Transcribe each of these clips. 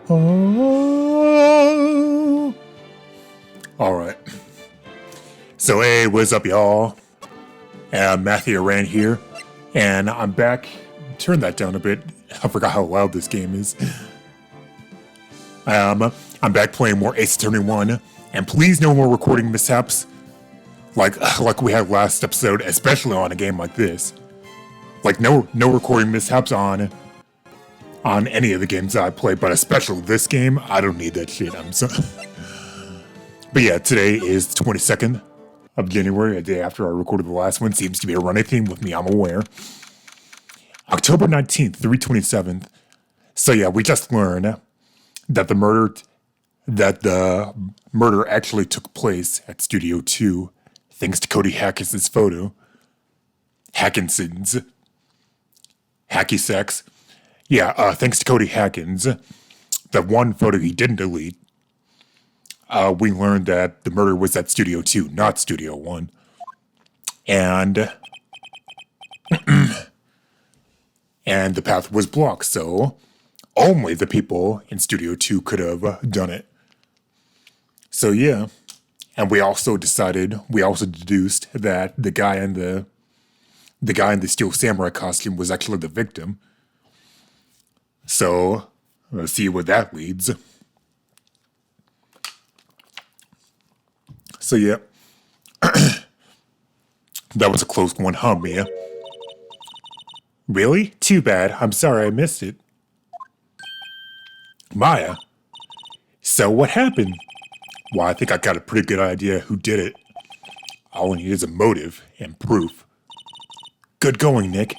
Oh. Alright. So, hey, what's up, y'all? Matthew Rand here, and I'm back. Turn that down a bit. I forgot how loud this game is. I'm back playing more Ace Attorney 1, and please no more recording mishaps. Like we had last episode, especially on a game like this. Like, no recording mishaps on any of the games I play, but especially this game. I don't need that shit. But yeah, today is the 22nd of January, a day after I recorded the last one. Seems to be a running theme with me, I'm aware. October 19th, 327th. So yeah, we just learned that the murder actually took place at Studio 2, thanks to Cody Hackinson's photo. Hackinson's. Hacky sex. Yeah, thanks to Cody Hackins, that one photo he didn't delete, we learned that the murder was at Studio 2, not Studio 1. And and the path was blocked, so only the people in Studio 2 could have done it. So yeah, and we also deduced that the guy in the Steel Samurai costume was actually the victim. So, let's see where that leads. So yeah, that was a close one, huh, Mia? Really? Too bad. I'm sorry I missed it. Maya? So what happened? Well, I think I got a pretty good idea who did it. All I need is a motive and proof. Good going, Nick.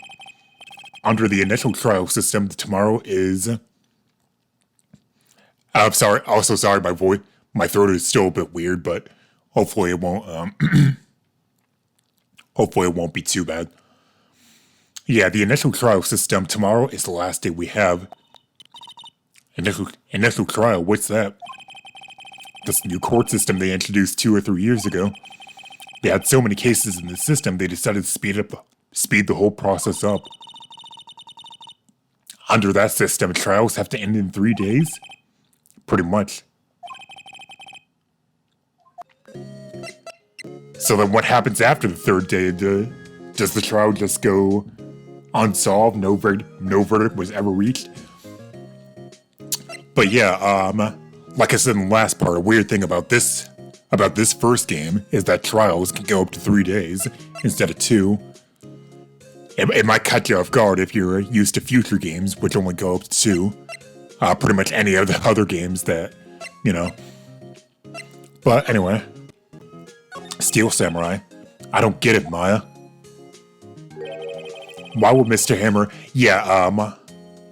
Under the initial trial system, tomorrow is... I'm sorry, also sorry my throat is still a bit weird, but hopefully it won't, hopefully it won't be too bad. Yeah, the initial trial system, tomorrow is the last day we have. Initial trial, what's that? This new court system they introduced 2 or 3 years ago. They had so many cases in the system, they decided to speed the whole process up. Under that system, trials have to end in 3 days? Pretty much. So then what happens after the 3rd day? Does the trial just go unsolved? No verdict was ever reached? But yeah, like I said in the last part, a weird thing about this first game is that trials can go up to 3 days instead of 2. It might catch you off guard if you're used to future games, which only go up to 2. Pretty much any of the other games that, you know. But anyway. Steel Samurai. I don't get it, Maya. Why would Mr. Hammer... Yeah,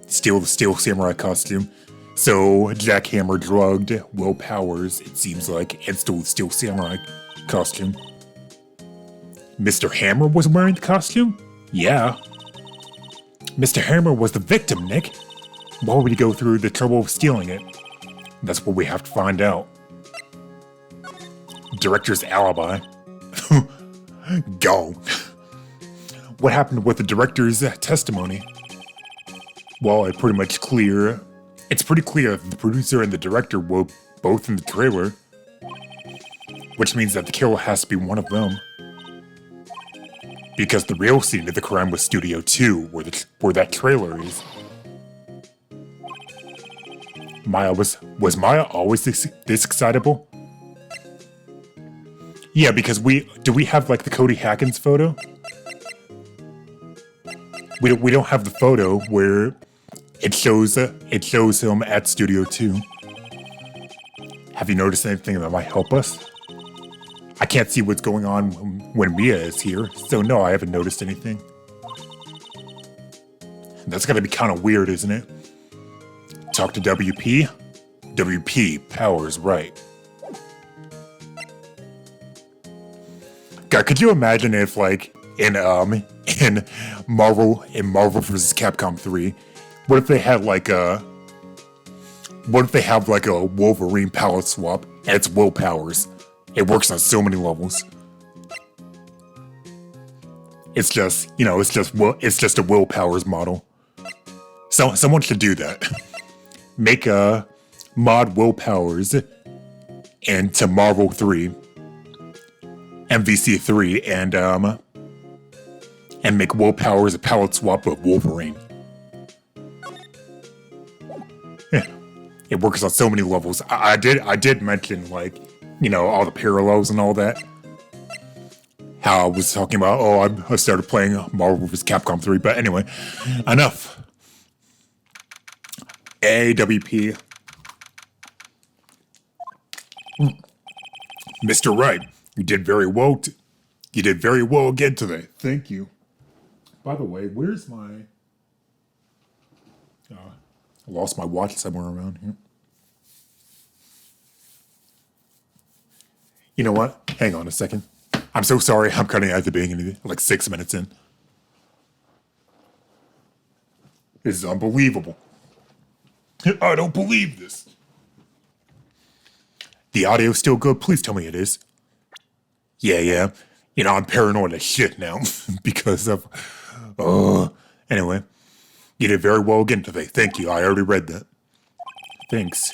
steal the Steel Samurai costume. So, Jack Hammer drugged Will Powers, it seems like, and stole the Steel Samurai costume. Mr. Hammer was wearing the costume? Yeah. Mr. Hammer was the victim, Nick. Why would he go through the trouble of stealing it? That's what we have to find out. Director's alibi. Go. What happened with the director's testimony? Well, it's pretty clear that the producer and the director were both in the trailer. Which means that the killer has to be one of them. Because the real scene of the crime was Studio 2, where that trailer is. Was Maya always this excitable? Yeah, because do we have like the Cody Hackins photo? We don't have the photo where it shows him at Studio 2. Have you noticed anything that might help us? I can't see what's going on when Mia is here, so no, I haven't noticed anything. That's gotta be kind of weird, isn't it? Talk to WP? WP, Powers, Wright. God, could you imagine if, like, in Marvel vs. Capcom 3, what if they have like a Wolverine palette swap and it's Will Powers? It works on so many levels. It's just a Will Powers model. So someone should do that. Make mod Will Powers into Marvel 3, MVC 3, and make Will Powers a palette swap with Wolverine. Yeah, it works on so many levels. I did mention, like, you know, all the parallels and all that. How I was talking about, I started playing Marvel vs. Capcom 3, but anyway, enough. AWP. Mr. Wright, you did very well. You did very well again today. Thank you. By the way, where's my... I lost my watch somewhere around here. You know what? Hang on a second. I'm so sorry. I'm cutting at the beginning, like 6 minutes in. This is unbelievable. I don't believe this. The audio's still good? Please tell me it is. Yeah. You know, I'm paranoid as shit now because of... Anyway, you did very well again today. Thank you. I already read that. Thanks.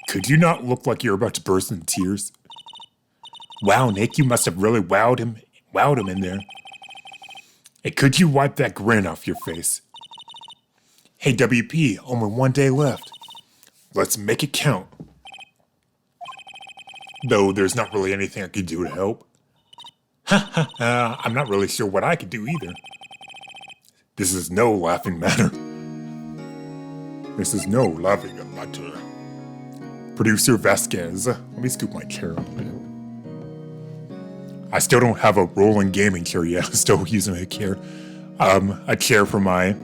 Could you not look like you're about to burst into tears? Wow, Nick, you must have really wowed him in there. Hey, could you wipe that grin off your face? Hey, WP, only 1 day left. Let's make it count. Though there's not really anything I could do to help. I'm not really sure what I could do either. This is no laughing matter. This is no laughing matter. Producer Vasquez. Let me scoop my chair up a bit. I still don't have a rolling gaming chair yet. I'm still using a chair for my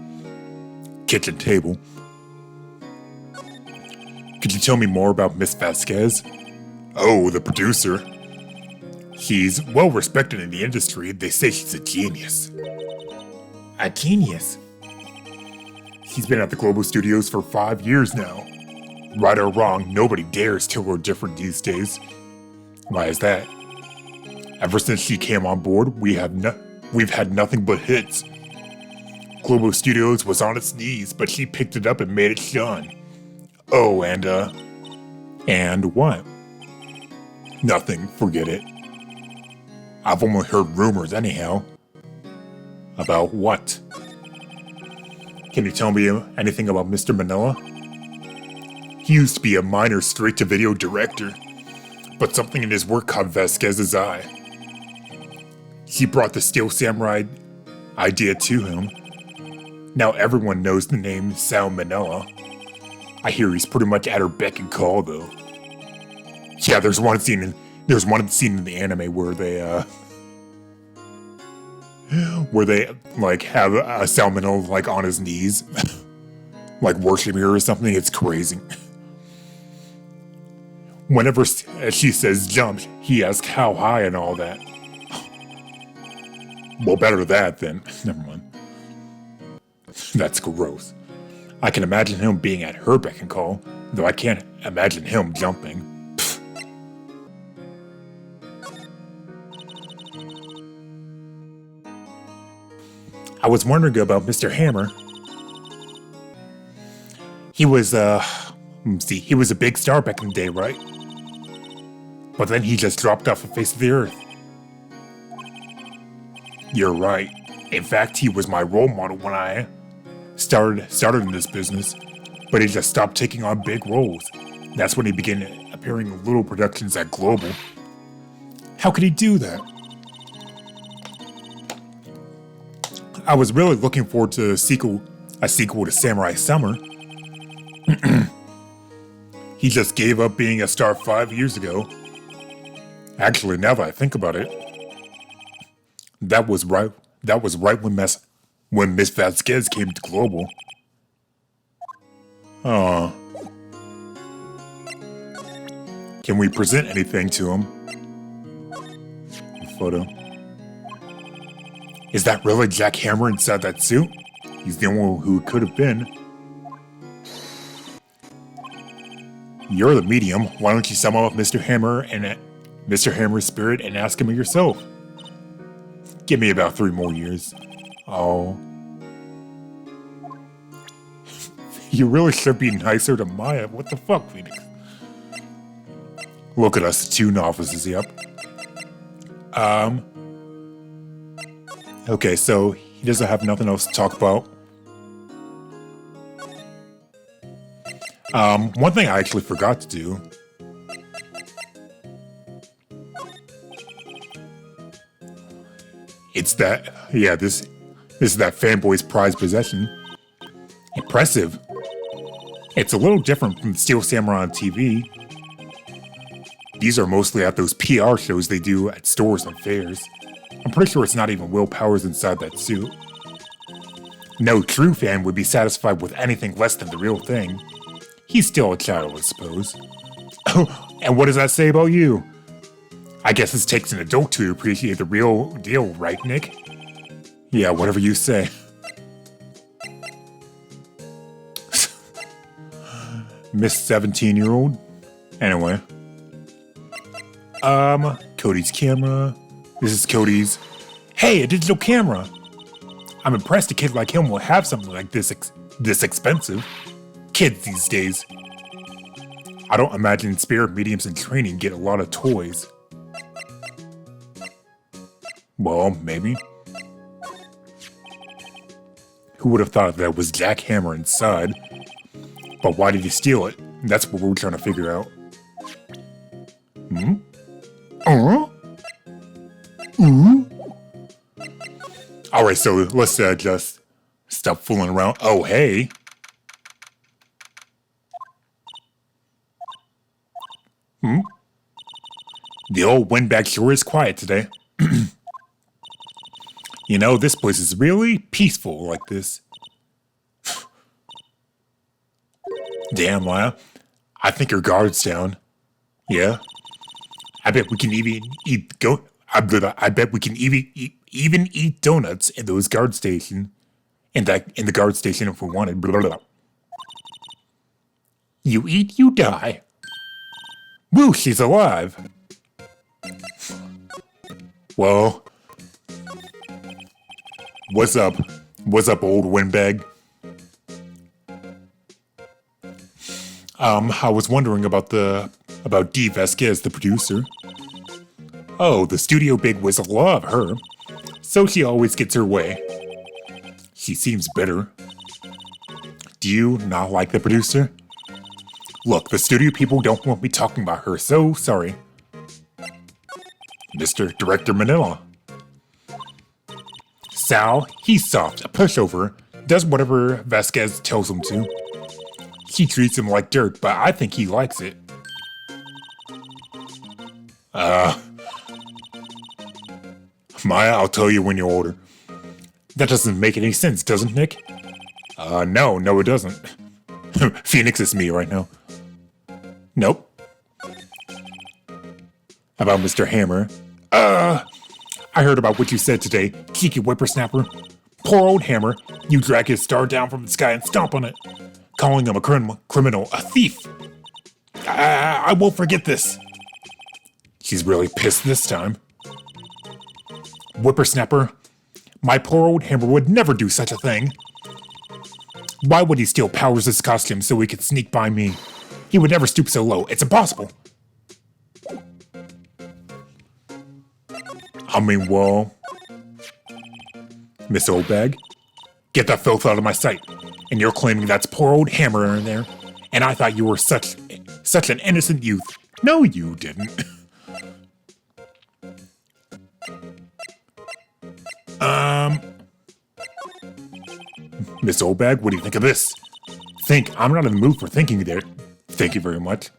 kitchen table. Could you tell me more about Miss Vasquez? Oh, the producer. He's well respected in the industry. They say she's a genius. A genius? He's been at the Global Studios for 5 years now. Right or wrong, nobody dares tell her different these days. Why is that? Ever since she came on board, we've had nothing but hits. Global Studios was on its knees, but she picked it up and made it shine. Oh, and what? Nothing, forget it. I've only heard rumors anyhow. About what? Can you tell me anything about Mr. Manila? He used to be a minor straight-to-video director, but something in his work caught Vasquez's eye. He brought the Steel Samurai idea to him. Now everyone knows the name Sal Manila. I hear he's pretty much at her beck and call, though. Yeah, there's one scene in the anime where they like have a Sal Manila like on his knees, like worshiping her or something. It's crazy. Whenever she says jump, he asks how high and all that. Well, better that then. Never mind. That's gross. I can imagine him being at her beck and call, though I can't imagine him jumping. Pfft. I was wondering about Mr. Hammer. He was, he was a big star back in the day, right? But then he just dropped off the face of the earth. You're right. In fact, he was my role model when I started in this business, but he just stopped taking on big roles. That's when he began appearing in little productions at Global. How could he do that? I was really looking forward to a sequel to Samurai Summer. He just gave up being a star 5 years ago. Actually, now that I think about it, that was right when Miss Vasquez came to Global. Can we present anything to him? Photo. Is that really Jack Hammer inside that suit? He's the only one who it could have been. You're the medium. Why don't you summon up Mr. Hammer and Mr. Hammer's spirit and ask him yourself? Give me about 3 more years. Oh. You really should be nicer to Maya. What the fuck, Phoenix? Look at us, two novices, yep. Okay, so he doesn't have nothing else to talk about. One thing I actually forgot to do. It's that, yeah, this is that fanboy's prized possession. Impressive. It's a little different from the Steel Samurai on TV. These are mostly at those PR shows they do at stores and fairs. I'm pretty sure it's not even Will Powers inside that suit. No true fan would be satisfied with anything less than the real thing. He's still a child, I suppose. Oh, and what does that say about you? I guess this takes an adult to appreciate the real deal, right, Nick? Yeah, whatever you say. Miss 17-year-old? Anyway. Cody's camera. This is Cody's. Hey, a digital camera! I'm impressed a kid like him will have something like this expensive. Kids these days. I don't imagine spirit mediums in training get a lot of toys. Well, maybe. Who would have thought that was Jack Hammer inside? But why did he steal it? That's what we're trying to figure out. Hmm? Alright, so let's just stop fooling around. Oh, hey. The old windbag sure is quiet today. You know, this place is really peaceful like this. Damn, Maya. I think your guard's down. Yeah? I bet we can even eat I bet we can even eat donuts in those guard station. In the guard station if we wanted. Blah, blah, blah. You eat, you die. Woo, she's alive. Well, what's up? What's up, old windbag? I was wondering about Dee Vasquez, the producer. Oh, the studio bigwigs love her, so she always gets her way. She seems bitter. Do you not like the producer? Look, the studio people don't want me talking about her, so sorry. Mr. Director Manila. Sal, he's soft, a pushover, does whatever Vasquez tells him to. She treats him like dirt, but I think he likes it. Maya, I'll tell you when you're older. That doesn't make any sense, does it, Nick? No, it doesn't. Phoenix is me right now. Nope. How about Mr. Hammer? I heard about what you said today, cheeky whippersnapper. Poor old Hammer, you drag his star down from the sky and stomp on it, calling him a criminal, a thief. I won't forget this. She's really pissed this time. Whippersnapper, my poor old Hammer would never do such a thing. Why would he steal Powers' costume so he could sneak by me? He would never stoop so low. It's impossible. I mean, well, Miss Oldbag, get that filth out of my sight. And you're claiming that's poor old Hammer in there. And I thought you were such an innocent youth. No, you didn't. Miss Oldbag, what do you think of this? I'm not in the mood for thinking there. Thank you very much.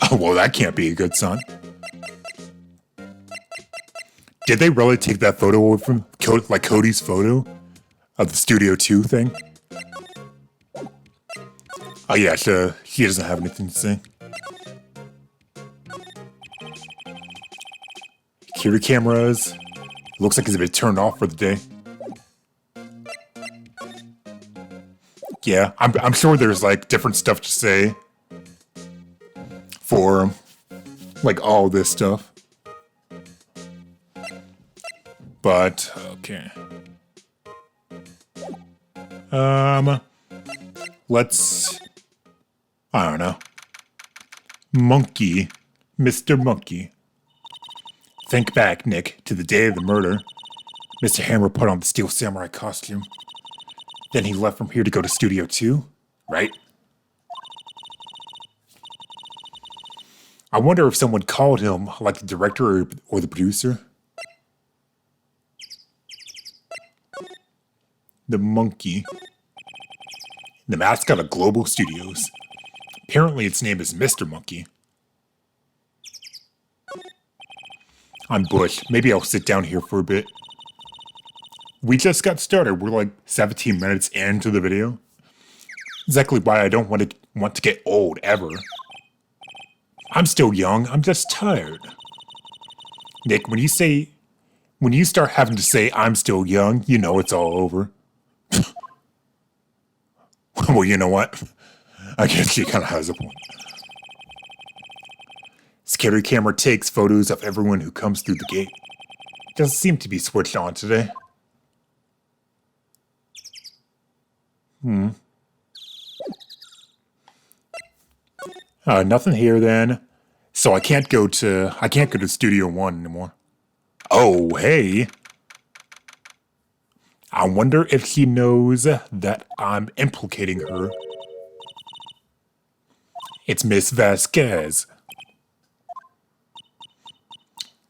Oh, well, that can't be a good sign. Did they really take that photo away from Cody's photo of the Studio 2 thing? Oh yeah, she doesn't have anything to say. Security cameras. Looks like it's a bit turned off for the day. Yeah, I'm sure there's like different stuff to say for like all this stuff. But okay. Let's, I don't know. Monkey. Mr. Monkey. Think back, Nick, to the day of the murder. Mr. Hammer put on the Steel Samurai costume. Then he left from here to go to Studio 2, right? I wonder if someone called him, like the director or the producer. The monkey. The mascot of Global Studios. Apparently its name is Mr. Monkey. I'm Bush. Maybe I'll sit down here for a bit. We just got started. We're like 17 minutes into the video. Exactly why I don't want to get old ever. I'm still young. I'm just tired. Nick, when you start having to say I'm still young, you know it's all over. Well, you know what? I guess she kind of has a point. Security camera takes photos of everyone who comes through the gate. Doesn't seem to be switched on today. Nothing here then. So I can't go to Studio 1 anymore. Oh, hey. I wonder if she knows that I'm implicating her. It's Miss Vasquez.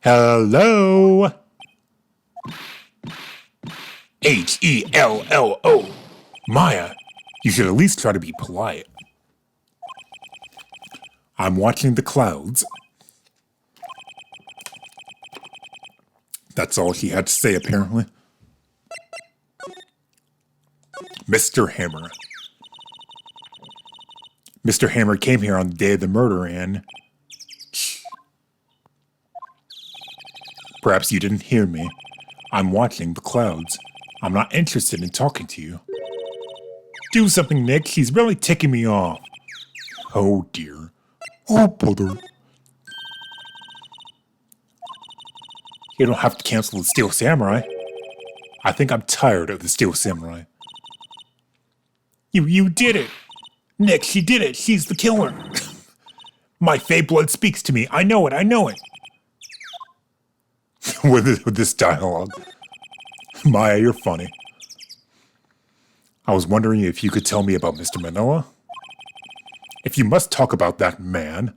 Hello? Hello. Maya, you should at least try to be polite. I'm watching the clouds. That's all she had to say, apparently. Mr. Hammer. Mr. Hammer came here on the day of the murder and... Perhaps you didn't hear me. I'm watching the clouds. I'm not interested in talking to you. Do something, Nick. He's really ticking me off. Oh, dear. Oh, brother. You don't have to cancel the Steel Samurai. I think I'm tired of the Steel Samurai. You did it! Nick, she did it! She's the killer! My Fey blood speaks to me. I know it. with this dialogue. Maya, you're funny. I was wondering if you could tell me about Mr. Manila? If you must talk about that man.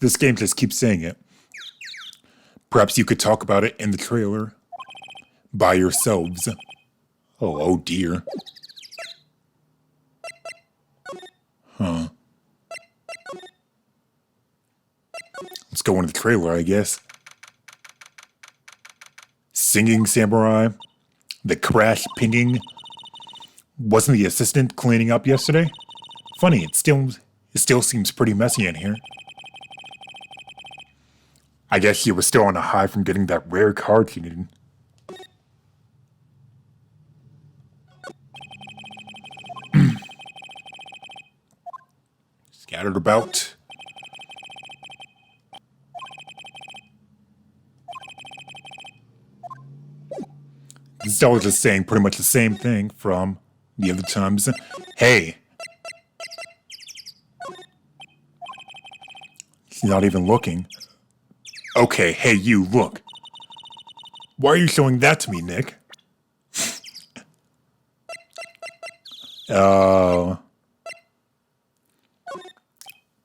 This game just keeps saying it. Perhaps you could talk about it in the trailer. By yourselves. Oh dear. Huh. Let's go into the trailer, I guess. Singing samurai. The crash pinging. Wasn't the assistant cleaning up yesterday? Funny, it still seems pretty messy in here. I guess she was still on a high from getting that rare card she needed. Scattered about. This is all just saying pretty much the same thing from the other times. Hey. She's not even looking. Okay, hey you, look. Why are you showing that to me, Nick?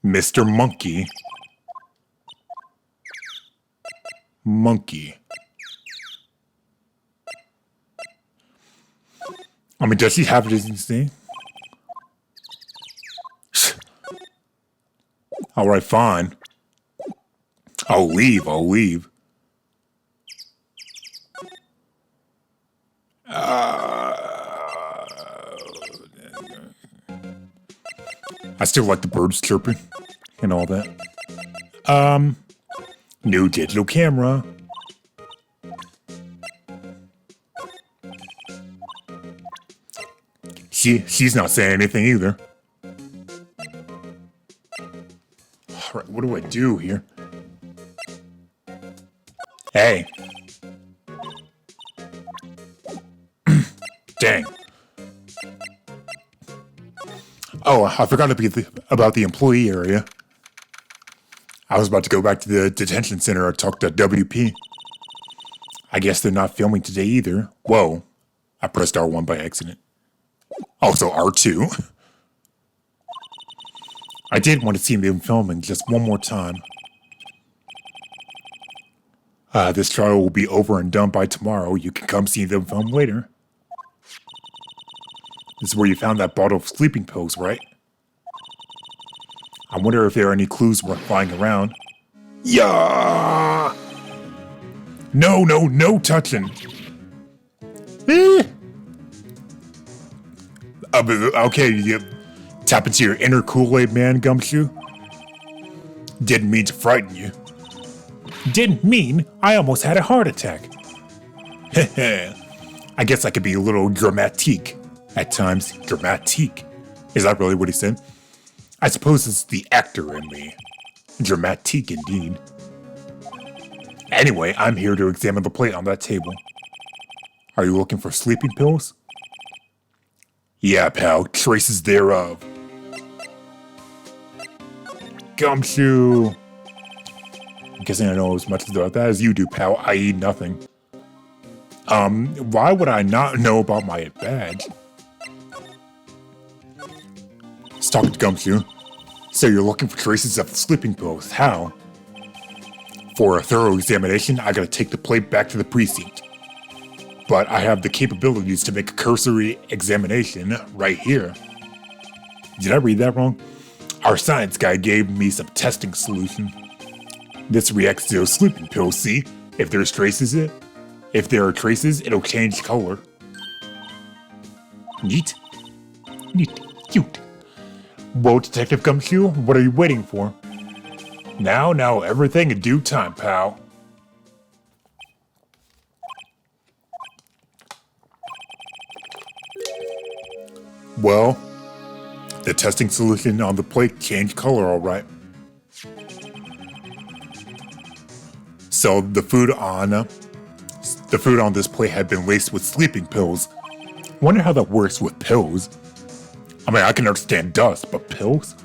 Mr. Monkey. I mean, does he have it as his name? Alright, fine. I'll leave. I still like the birds chirping and all that. New digital camera. She's not saying anything either. Alright, what do I do here? Hey. Dang. Oh, I forgot to be about the employee area. I was about to go back to the detention center and talk to WP. I guess they're not filming today either. Whoa, I pressed R1 by accident. Also R2. I did want to see them filming just one more time. This trial will be over and done by tomorrow. You can come see them film later. This is where you found that bottle of sleeping pills, right? I wonder if there are any clues worth flying around. Yeah! No touching. Okay, you tap into your inner Kool-Aid man, Gumshoe. Didn't mean to frighten you. Didn't mean I almost had a heart attack. I guess I could be a little dramatique at times. Dramatique? Is that really what he said? I suppose it's the actor in me. Dramatique indeed. Anyway, I'm here to examine the plate on that table. Are you looking for sleeping pills? Yeah, pal, traces thereof. Gumshoe! I'm guessing I know as much about that as you do, pal, i.e. nothing. Why would I not know about my badge? Let's talk to Gumshoe. So you're looking for traces of sleeping pills. How? For a thorough examination, I gotta take the plate back to the precinct. But I have the capabilities to make a cursory examination right here. Did I read that wrong? Our science guy gave me some testing solution. This reacts to those sleeping pills, see? If there are traces, it'll change color. Neat. Cute. Well, Detective Gumshoe, what are you waiting for? Now, everything in due time, pal. Well, the testing solution on the plate changed color, alright. So the food on this plate had been laced with sleeping pills. Wonder how that works with pills. I mean, I can understand dust, but pills?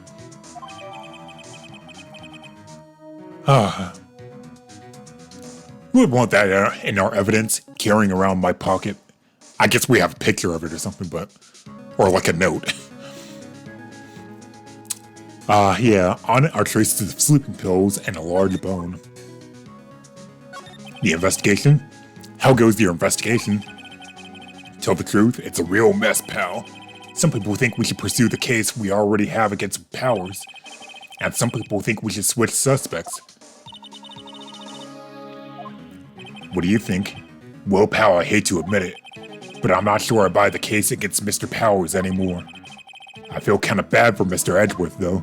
We would want that in our evidence, carrying around my pocket. I guess we have a picture of it or something, or like a note. Yeah, on it are traces of sleeping pills and a large bone. The investigation? How goes your investigation? Tell the truth, it's a real mess, pal. Some people think we should pursue the case we already have against Powers, and some people think we should switch suspects. What do you think? Well, pal, I hate to admit it, but I'm not sure I buy the case against Mr. Powers anymore. I feel kinda bad for Mr. Edgeworth, though.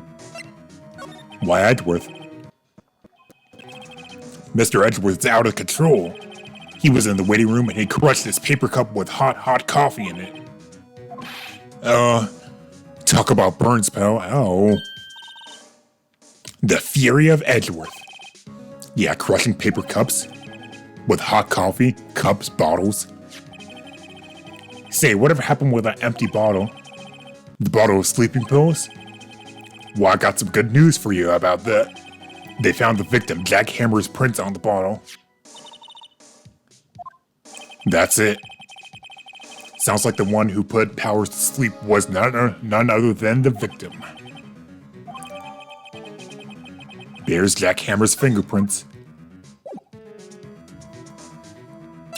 Why Edgeworth? Mr. Edgeworth's out of control. He was in the waiting room and he crushed his paper cup with hot coffee in it. Talk about burns, pal. Oh. The fury of Edgeworth. Yeah, crushing paper cups with hot coffee, cups, bottles. Say, whatever happened with that empty bottle? The bottle of sleeping pills? Well, I got some good news for you about that. They found the victim, Jack Hammer's prints on the bottle. That's it. Sounds like the one who put Powers to sleep was none other than the victim. There's Jack Hammer's fingerprints.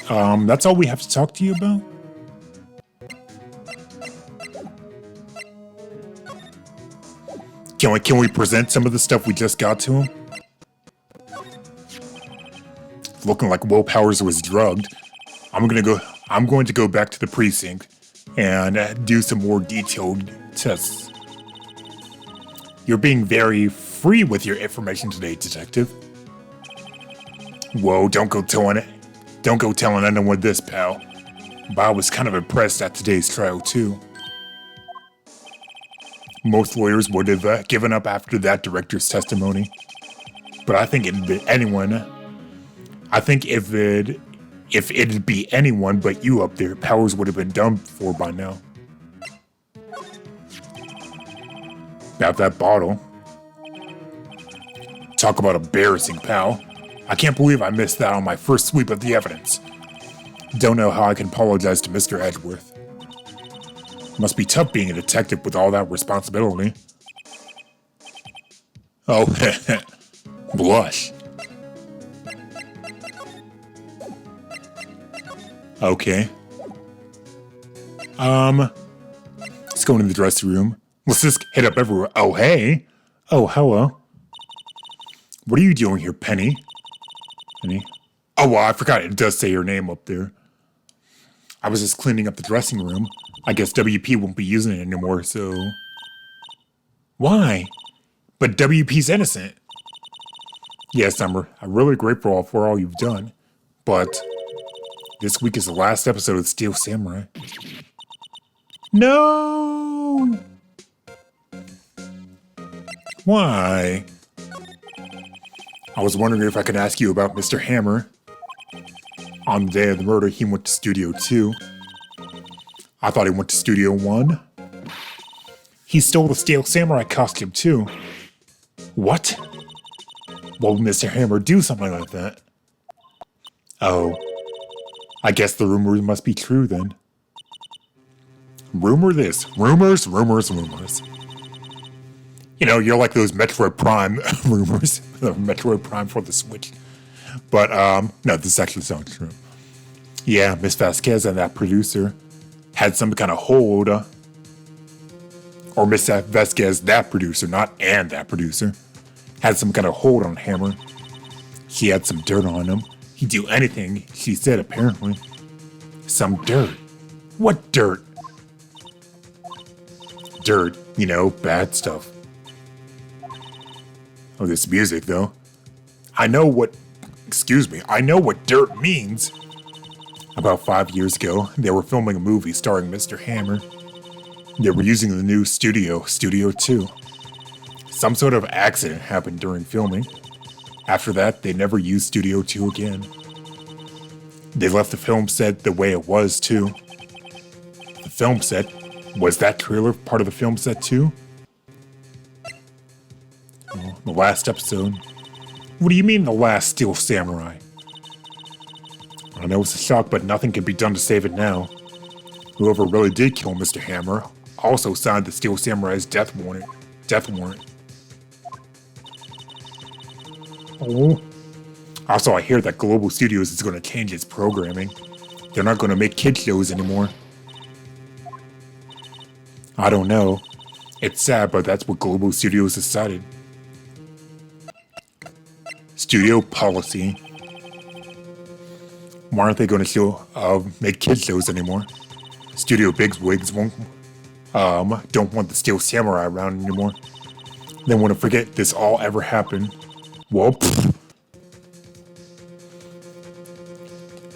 That's all we have to talk to you about? Can we present some of the stuff we just got to him? It's looking like Will Powers was drugged. I'm going to go back to the precinct and do some more detailed tests. You're being very free with your information today, Detective. Whoa, don't go telling anyone this, pal. But I was kind of impressed at today's trial, too. Most lawyers would have given up after that director's testimony. But I think if it'd be anyone but you up there, Powers would have been done for by now. About that bottle. Talk about embarrassing, pal. I can't believe I missed that on my first sweep of the evidence. Don't know how I can apologize to Mr. Edgeworth. Must be tough being a detective with all that responsibility. Oh, blush. Okay. Let's go into the dressing room. Let's just hit up everywhere. Oh, hey. Oh, hello. What are you doing here, Penny? Penny? Oh, well, I forgot. It does say your name up there. I was just cleaning up the dressing room. I guess WP won't be using it anymore, so... Why? But WP's innocent. Yes, I'm really grateful for all you've done. But this week is the last episode of Steel Samurai. No! Why? I was wondering if I could ask you about Mr. Hammer. On the day of the murder, he went to Studio 2. I thought he went to Studio 1. He stole the Steel Samurai costume too. What? What would Mr. Hammer do something like that? Oh. I guess the rumors must be true then. Rumor this. Rumors, rumors, rumors. You know, you're like those Metroid Prime rumors. Metroid Prime for the Switch. But, no, this actually sounds true. Yeah, Miss Vasquez and that producer had some kind of hold. Or Miss Vasquez, that producer, not and that producer, had some kind of hold on Hammer. He had some dirt on him. He'd do anything, she said, apparently. Some dirt. What dirt? Dirt, you know, bad stuff. Oh, this music, though. I know what dirt means. About 5 years ago, they were filming a movie starring Mr. Hammer. They were using the new Studio 2. Some sort of accident happened during filming. After that, they never used Studio 2 again. They left the film set the way it was, too. The film set? Was that trailer part of the film set, too? Oh, the last episode. What do you mean the last Steel Samurai? I know it's a shock, but nothing can be done to save it now. Whoever really did kill Mr. Hammer also signed the Steel Samurai's death warrant. Oh. Also, I hear that Global Studios is going to change its programming. They're not going to make kid shows anymore. I don't know. It's sad, but that's what Global Studios decided. Studio policy. Why aren't they going to make kid shows anymore? Studio bigwigs don't want the Steel Samurai around anymore. They want to forget this all ever happened. Well, pfft.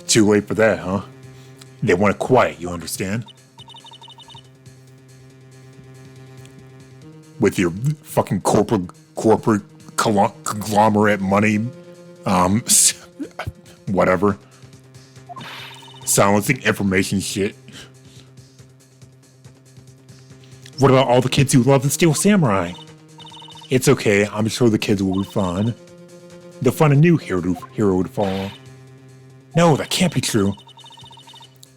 Too late for that, huh? They want it quiet, you understand? With your fucking corporate conglomerate money, whatever. Silencing information shit. What about all the kids who love the Steel Samurai? It's okay, I'm sure the kids will be fine. They'll find a new hero to follow. No, that can't be true.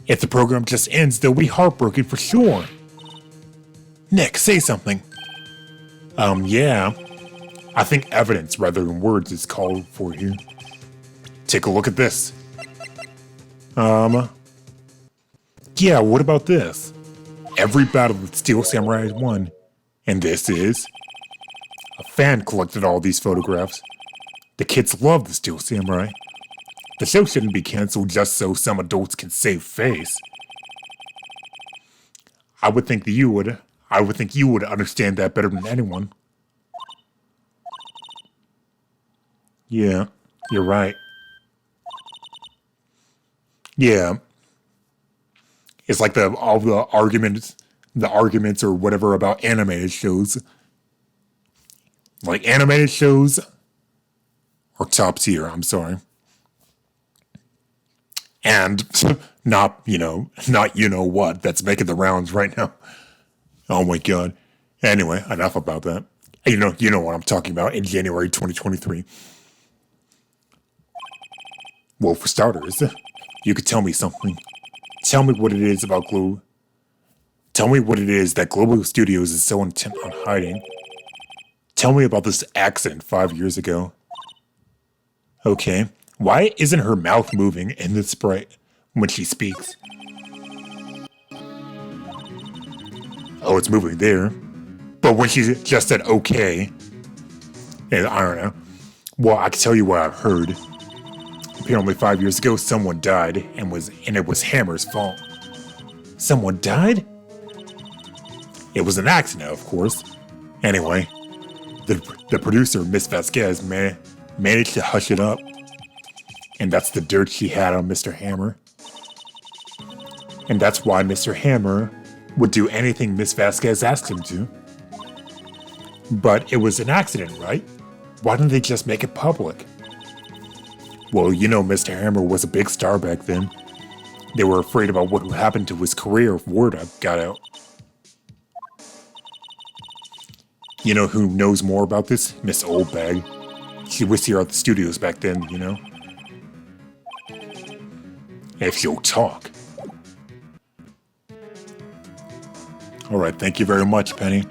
If the program just ends, they'll be heartbroken for sure. Nick, say something. Yeah. I think evidence rather than words is called for here. Take a look at this. Yeah, what about this? Every battle the Steel Samurai has won. And this is? A fan collected all these photographs. The kids love the Steel Samurai. The show shouldn't be cancelled just so some adults can save face. I would think you would understand that better than anyone. Yeah, you're right. Yeah. It's like all the arguments or whatever about animated shows. Like animated shows are top tier, I'm sorry. And not you know what that's making the rounds right now. Oh my god. Anyway, enough about that. You know what I'm talking about in January 2023. Well, for starters, you could tell me something. Tell me what it is about Global. Tell me what it is that Global Studios is so intent on hiding. Tell me about this accident 5 years ago. Okay, why isn't her mouth moving in the sprite when she speaks? Oh, it's moving there. But when she just said okay, and I don't know. Well, I can tell you what I've heard. Apparently 5 years ago, someone died and it was Hammer's fault. Someone died? It was an accident, of course. Anyway, the producer, Miss Vasquez, managed to hush it up. And that's the dirt she had on Mr. Hammer. And that's why Mr. Hammer would do anything Miss Vasquez asked him to. But it was an accident, right? Why didn't they just make it public? Well, you know Mr. Hammer was a big star back then. They were afraid about what would happen to his career if word got out. You know who knows more about this? Miss Oldbag. She was here at the studios back then, you know? If you'll talk. Alright, thank you very much, Penny.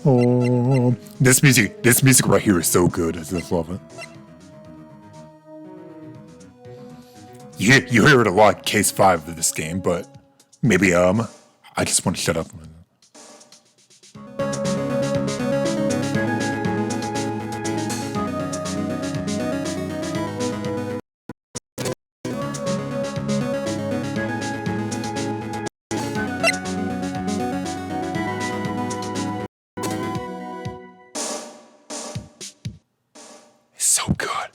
Oh, this music right here is so good. I just love it. You hear it a lot, Case 5 of this game, but maybe I just want to shut up. So good.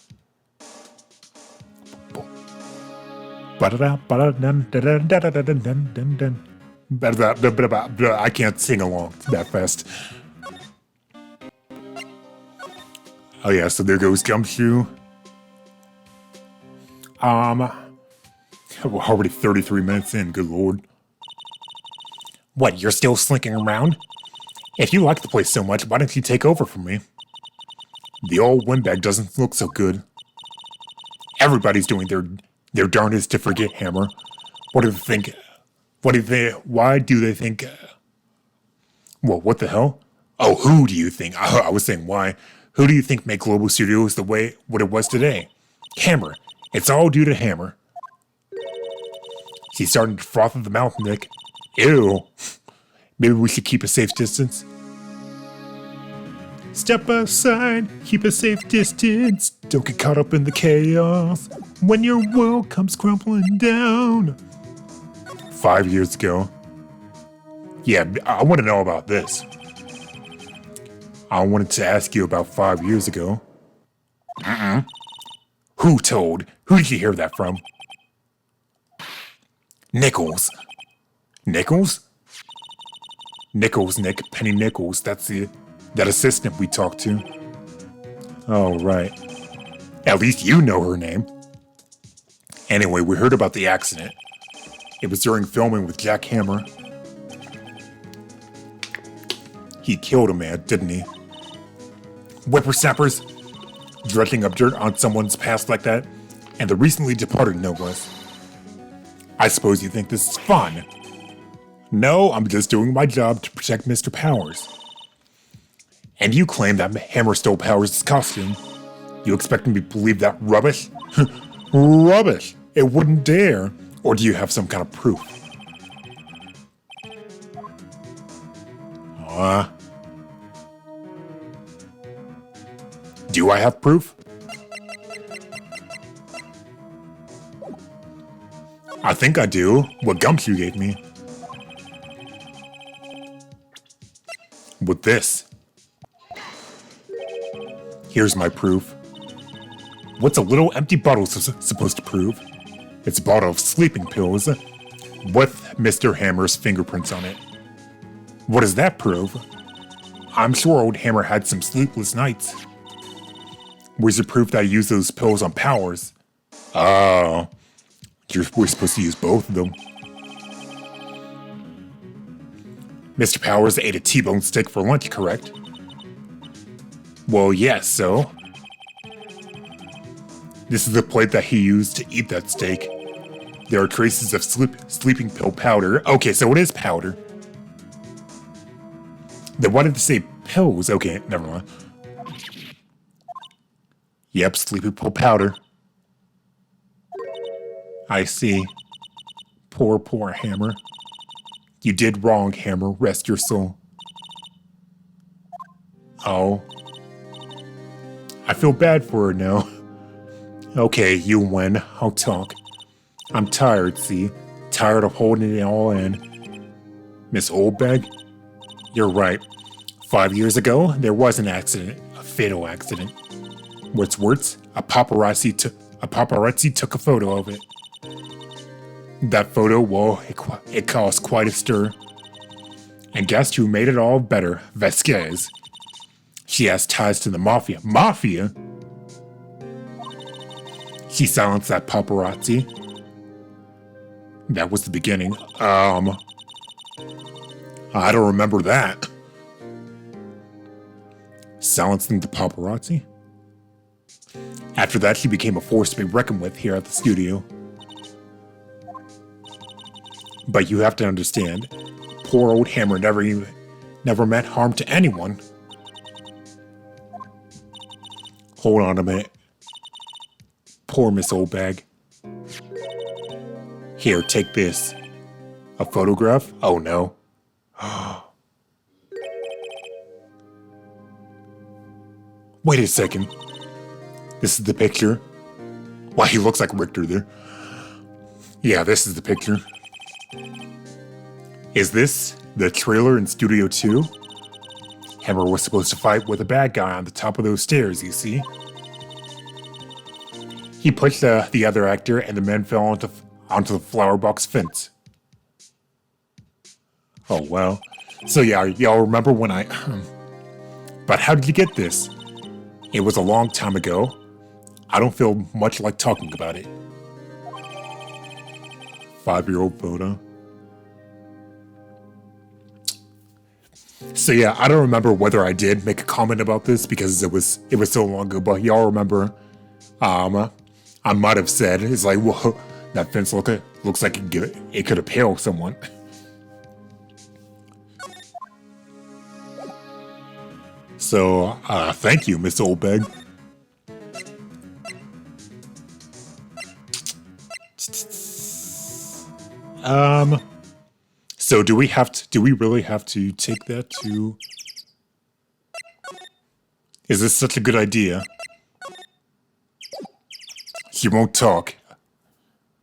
I can't sing along that fast. Oh yeah, so there goes Gumshoe. We're already 33 minutes in, good lord. What, you're still slinking around? If you like the place so much, why don't you take over from me? The old windbag doesn't look so good. Everybody's doing their darndest to forget Hammer. What do they think? Why do they think? Well, what the hell? Oh, who do you think? I was saying why. Who do you think made Global Studios the way what it was today? Hammer. It's all due to Hammer. He's starting to froth at the mouth, Nick. Ew. Maybe we should keep a safe distance. Step aside, keep a safe distance. Don't get caught up in the chaos when your world comes crumbling down. 5 years ago. Yeah, I want to know about this. I wanted to ask you about 5 years ago. Who told? Who did you hear that from? Nichols. Nichols? Nichols, Nick. Penny Nichols. That's that assistant we talked to. Oh, right. At least you know her name. Anyway, we heard about the accident. It was during filming with Jack Hammer. He killed a man, didn't he? Whippersnappers dredging up dirt on someone's past like that, and the recently departed no less. I suppose you think this is fun. No, I'm just doing my job to protect Mr. Powers. And you claim that Hammer stole Powers' costume. You expect me to believe that rubbish? Rubbish! It wouldn't dare. Or do you have some kind of proof? Do I have proof? I think I do. What Gumshoe gave me. With this. Here's my proof. What's a little empty bottle supposed to prove? It's a bottle of sleeping pills with Mr. Hammer's fingerprints on it. What does that prove? I'm sure old Hammer had some sleepless nights. Where's the proof that I used those pills on Powers? Oh, we're supposed to use both of them. Mr. Powers ate a T-bone steak for lunch, correct? Well, yes, so? This is the plate that he used to eat that steak. There are traces of sleeping pill powder. Okay, so it is powder. Then why did they say pills? Okay, never mind. Yep, sleeping pill powder. I see. Poor, poor Hammer. You did wrong, Hammer. Rest your soul. Oh. I feel bad for her now. Okay, you win. I'll talk. I'm tired, see? Tired of holding it all in. Miss Oldbag? You're right. 5 years ago, there was an accident. A fatal accident. What's worse, a paparazzi took a photo of it. That photo, well, it caused quite a stir. And guess who made it all better? Vasquez. She has ties to the mafia. Mafia? She silenced that paparazzi. That was the beginning. I don't remember that. Silencing the paparazzi? After that, she became a force to be reckoned with here at the studio. But you have to understand, poor old Hammer never meant harm to anyone. Hold on a minute. Poor Miss Oldbag. Here, take this. A photograph? Oh no. Wait a second. This is the picture. Why, he looks like Richter there. Yeah, this is the picture. Is this the trailer in Studio 2? Hammer was supposed to fight with a bad guy on the top of those stairs, you see? He pushed the other actor and the men fell onto the flower box fence. Oh, well. So yeah, y'all remember when I... But how did you get this? It was a long time ago. I don't feel much like talking about it. 5-year-old photo. So yeah, I don't remember whether I did make a comment about this because it was so long ago, but y'all remember, I might have said, it's like, whoa, that fence looks like it could impale someone. So, thank you, Miss Oldbag. So do we really have to take that to... Is this such a good idea? She won't talk.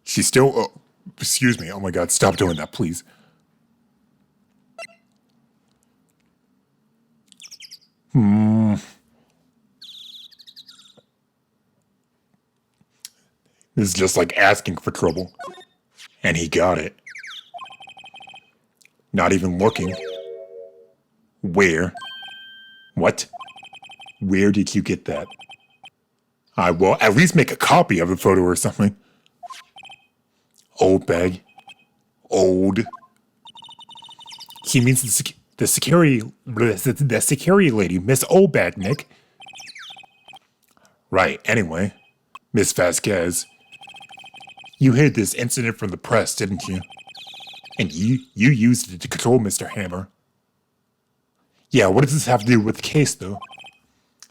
She's still... Oh, excuse me. Oh my god, stop doing that, please. This is just like asking for trouble. And he got it. Not even looking. Where? What? Where did you get that? I will at least make a copy of the photo or something. Old bag. Old. He means the security lady, Miss Oldbag, Nick. Right, anyway. Miss Vasquez. You hid this incident from the press, didn't you? And you used it to control Mr. Hammer. Yeah, what does this have to do with the case, though?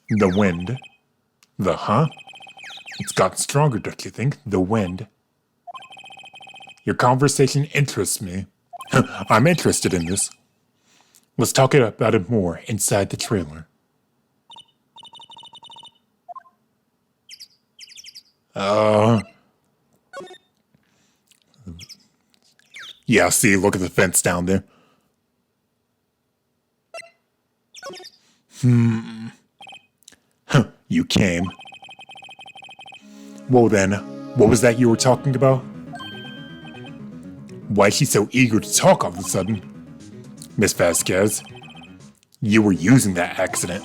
The wind. The huh? It's gotten stronger, don't you think? The wind. Your conversation interests me. I'm interested in this. Let's talk about it more inside the trailer. Yeah, see, look at the fence down there. You came. Well then, what was that you were talking about? Why is she so eager to talk all of a sudden? Miss Vasquez, you were using that accident.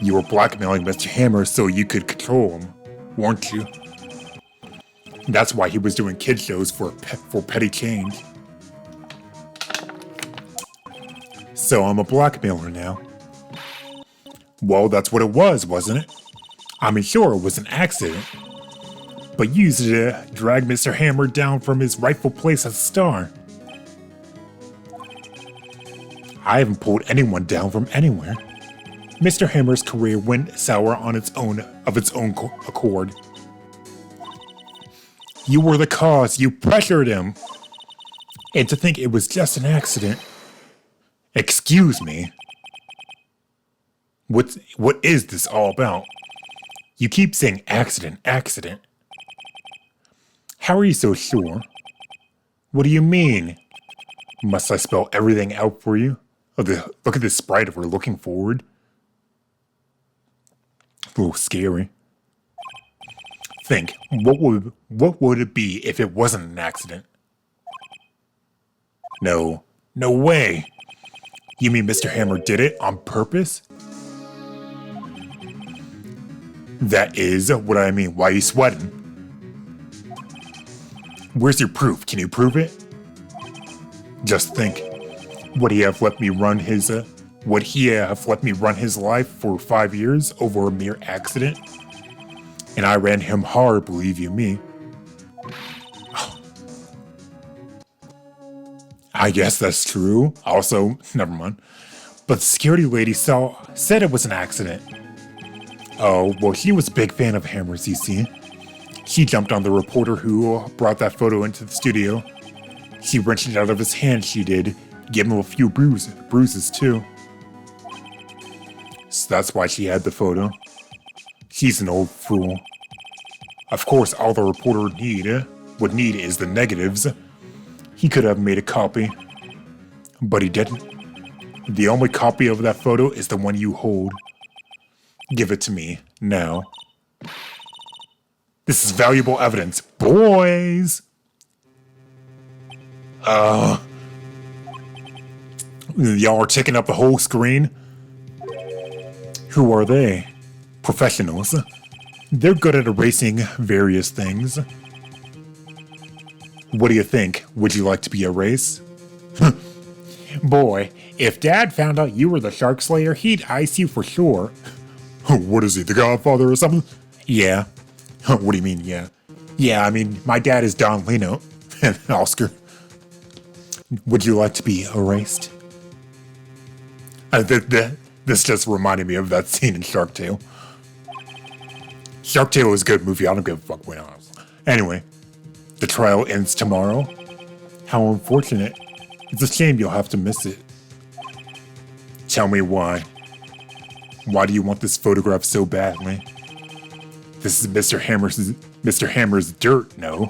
You were blackmailing Mr. Hammer so you could control him, weren't you? That's why he was doing kid shows for petty change. So I'm a blackmailer now. Well, that's what it was, wasn't it? I mean, sure, it was an accident. But you used it to drag Mr. Hammer down from his rightful place as a star. I haven't pulled anyone down from anywhere. Mr. Hammer's career went sour on its own accord. You were the cause. You pressured him. And to think it was just an accident. Excuse me. What is this all about? You keep saying accident, accident. How are you so sure? What do you mean? Must I spell everything out for you? Look at this sprite if we're looking forward. A little scary. Think, what would it be if it wasn't an accident? No way. You mean Mr. Hammer did it on purpose? That is what I mean. Why are you sweating? Where's your proof? Can you prove it? Just think. Would he have let me run his life for 5 years over a mere accident? And I ran him hard, believe you me. I guess that's true. Also, never mind. But the security lady said it was an accident. Oh, well, she was a big fan of Hammers, you see. She jumped on the reporter who brought that photo into the studio. She wrenched it out of his hand, she did. Gave him a few bruises too. So that's why she had the photo. She's an old fool. Of course, all the reporter would need is the negatives. He could have made a copy, but he didn't. The only copy of that photo is the one you hold. Give it to me, now. This is valuable evidence, boys! Y'all are taking up the whole screen? Who are they? Professionals. They're good at erasing various things. What do you think? Would you like to be erased? Boy, if Dad found out you were the Shark Slayer, he'd ice you for sure. What is he, the Godfather or something? Yeah. What do you mean, yeah? Yeah, I mean, my dad is Don Lino. And Oscar. Would you like to be erased? This just reminded me of that scene in Shark Tale. Shark Tale is a good movie, I don't give a fuck what else. Anyway, the trial ends tomorrow. How unfortunate. It's a shame you'll have to miss it. Tell me why. Why do you want this photograph so badly? This is Mr. Hammer's dirt, no?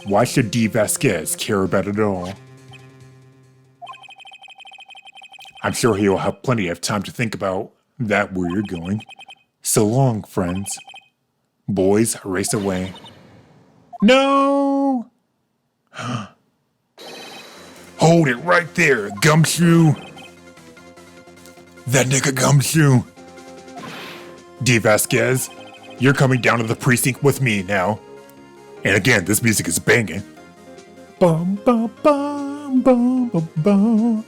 Why should D. Vasquez care about it all? I'm sure he'll have plenty of time to think about that where you're going. So long, friends. Boys, race away. No! Hold it right there, Gumshoe! That nigga Gumshoe! D. Vasquez, you're coming down to the precinct with me now. And again, this music is banging. Bum, bum, bum, bum, bum, bum.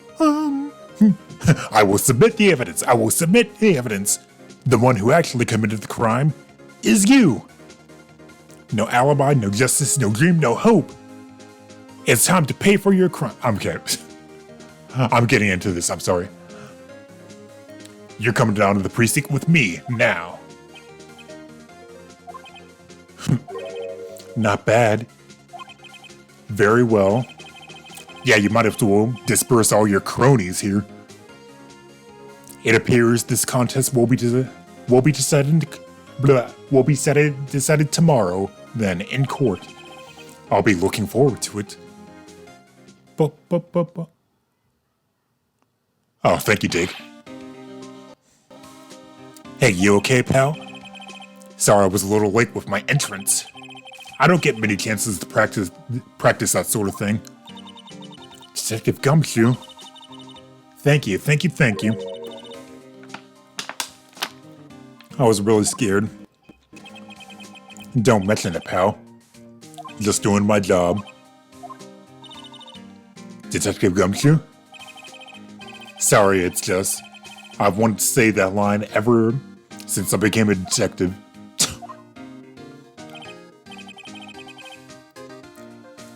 I will submit the evidence. I will submit the evidence. The one who actually committed the crime is you. No alibi, no justice, no dream, no hope. It's time to pay for your crime. I'm kidding. I'm getting into this. I'm sorry. You're coming down to the precinct with me now. Not bad. Very well. Yeah, you might have to disperse all your cronies here. It appears this contest will be decided tomorrow, then in court. I'll be looking forward to it. Oh, thank you, Dig. Hey, you okay, pal? Sorry I was a little late with my entrance. I don't get many chances to practice that sort of thing. Detective Gumshoe. Thank you. I was really scared. Don't mention it, pal. Just doing my job. Detective Gumshoe? Sorry, it's just I've wanted to say that line ever since I became a detective.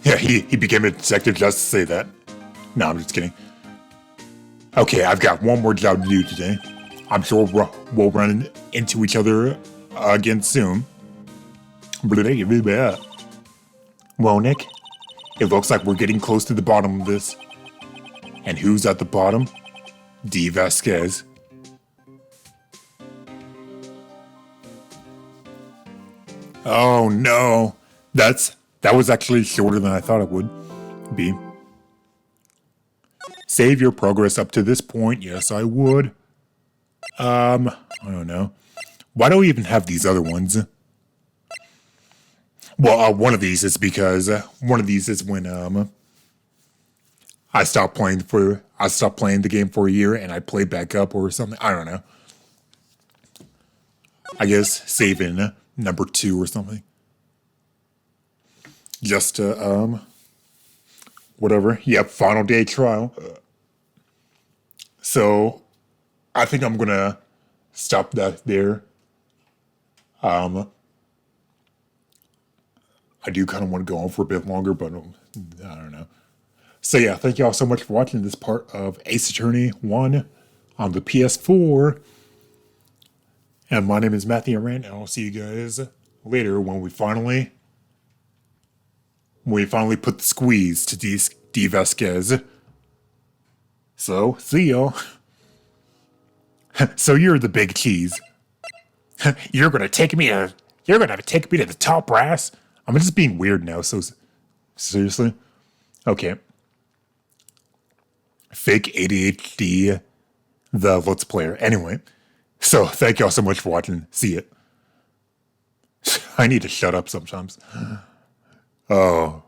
Yeah, he became a detective just to say that. No, I'm just kidding. Okay, I've got one more job to do today. I'm sure we'll run into each other again soon. Well, Nick, it looks like we're getting close to the bottom of this. And who's at the bottom? D. Vasquez. Oh no, that was actually shorter than I thought it would be. Save your progress up to this point. Yes, I would. I don't know. Why do we even have these other ones? Well, one of these is because one of these is when I stopped playing the game for a year and I played back up or something. I don't know. I guess save in number 2 or something. Just whatever. Yep, final day trial. So I think I'm gonna stop that there. I do kind of want to go on for a bit longer, but I don't know. So yeah, thank you all so much for watching this part of Ace Attorney 1 on the PS4. And my name is Matthew Rand, and I'll see you guys later when we finally put the squeeze to D. Vasquez. So, see y'all. So you're the big cheese. You're gonna take me to the top brass? I'm just being weird now, so seriously? Okay. Fake ADHD, the Let's Player. Anyway, so thank y'all so much for watching. See ya. I need to shut up sometimes. Oh.